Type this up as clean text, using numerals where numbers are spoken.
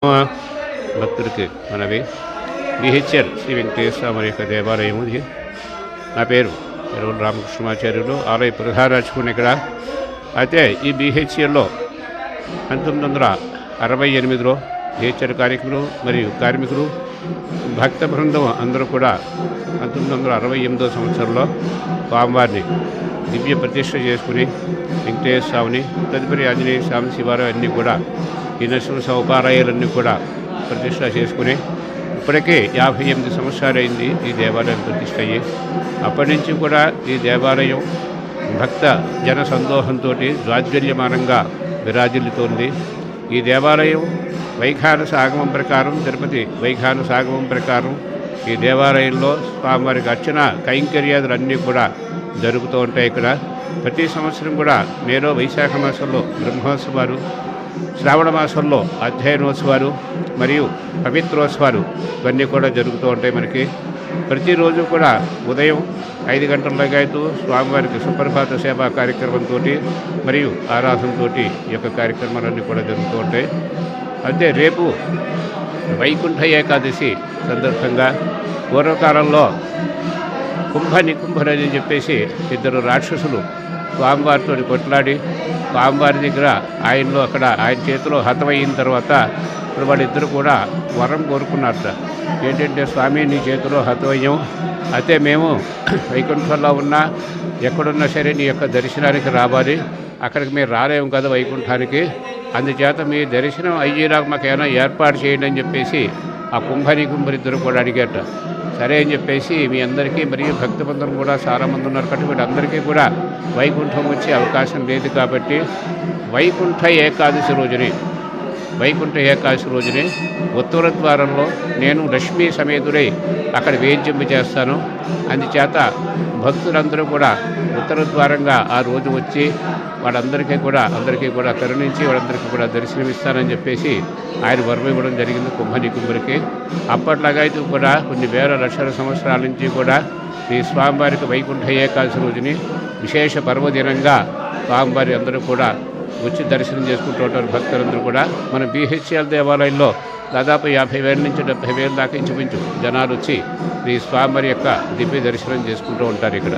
భక్తుడికి మనవి బిహెచ్ఎల్ శ్రీ వెంకటేశ్వర స్వామి యొక్క దేవాలయము ఇది. నా పేరు ఎరువుల రామకృష్ణమాచార్యులు, ఆలయ ప్రధాన అర్చకుని ఇక్కడ. అయితే ఈ బిహెచ్ఎల్లో 1968లో బిహెచ్ఎల్ కార్యక్రమాలు మరియు కార్మికులు భక్త బృందం అందరూ కూడా 1968వ సంవత్సరంలో స్వామివారిని దివ్య ప్రతిష్ఠ చేసుకుని వెంకటేశ్వర స్వామిని, తదుపరి ఆంజనేయ స్వామి, శివాలయం అన్నీ కూడా ఈ నరసింహ సౌపాలయాలన్నీ కూడా ప్రతిష్ట చేసుకుని ఇప్పటికే 58 సంవత్సరాలు అయింది ఈ దేవాలయం ప్రతిష్ట అయ్యి. అప్పటి నుంచి కూడా ఈ దేవాలయం భక్త జన సందోహంతో జాజ్వల్యమానంగా విరాజిల్లుతోంది. ఈ దేవాలయం వైఖానస ఆగమం ప్రకారం, తిరుపతి వైఖానస ఆగమం ప్రకారం ఈ దేవాలయంలో స్వామివారికి అర్చన కైంకర్యాదులన్నీ కూడా జరుగుతూ ఉంటాయి. ఇక్కడ ప్రతి సంవత్సరం కూడా నేరో వైశాఖ మాసంలో బ్రహ్మోత్సవాలు, శ్రావణ మాసంలో అధ్యయనోత్సవాలు మరియు పవిత్రోత్సవాలు ఇవన్నీ కూడా జరుగుతూ ఉంటాయి. మనకి ప్రతిరోజు కూడా ఉదయం 5 గంటల స్వామివారికి సుప్రభాత సేవా కార్యక్రమంతో మరియు ఆరాధనతో ఈ యొక్క కార్యక్రమాలన్నీ కూడా జరుగుతూ ఉంటాయి. అయితే రేపు వైకుంఠ ఏకాదశి సందర్భంగా పూర్వకాలంలో కుంభనికుంభరని అని చెప్పేసి 2 రాక్షసులు స్వామివారితో కొట్లాడి స్వామివారి దగ్గర ఆయన చేతిలో హతమయిన తర్వాత ఇప్పుడు వాళ్ళిద్దరు కూడా వరం కోరుకున్నారట. ఏంటంటే, స్వామి నీ చేతిలో హతమయ్యాం, అయితే మేము వైకుంఠంలో ఉన్నా ఎక్కడున్నా సరే నీ యొక్క దర్శనానికి రావాలి, అక్కడికి మీరు రాలేము కదా వైకుంఠానికి, అందుచేత మీ దర్శనం అయ్యేలాగా మాకు ఏమైనా ఏర్పాటు చేయండి అని చెప్పేసి ఆ కుంభరిద్దరు కూడా అడిగారట. సరే అని చెప్పేసి మీ అందరికీ మరియు భక్తబంధువులు కూడా చాలామంది ఉన్నారు కాబట్టి వీళ్ళందరికీ కూడా వైకుంఠం వచ్చే అవకాశం లేదు కాబట్టి వైకుంఠ ఏకాదశి రోజునే ఉత్తర ద్వారంలో నేను లక్ష్మీ సమేతుడై అక్కడ వేద్యము చేస్తాను. అందుచేత భక్తులందరూ కూడా ఉత్తర ద్వారంగా ఆ రోజు వచ్చి అందరికీ కూడా కరుణించి వాళ్ళందరికీ కూడా దర్శనమిస్తానని చెప్పేసి ఆయన వరం ఇవ్వడం జరిగింది కుంభరికి. అప్పట్లాగా అయితే కూడా కొన్ని వేల లక్షల సంవత్సరాల నుంచి కూడా ఈ స్వామివారికి వైకుంఠ ఏకాదశి రోజుని విశేష పర్వదినంగా స్వామివారి అందరూ కూడా వచ్చి దర్శనం చేసుకుంటూ ఉంటారు. భక్తులందరూ కూడా మన బిహెచ్ఎల్ దేవాలయంలో దాదాపు 50,000 నుంచి 70,000 దాకా ఇంచుమించు జనాలు వచ్చి ఈ స్వామివారి యొక్క దివ్య దర్శనం చేసుకుంటూ ఉంటారు ఇక్కడ.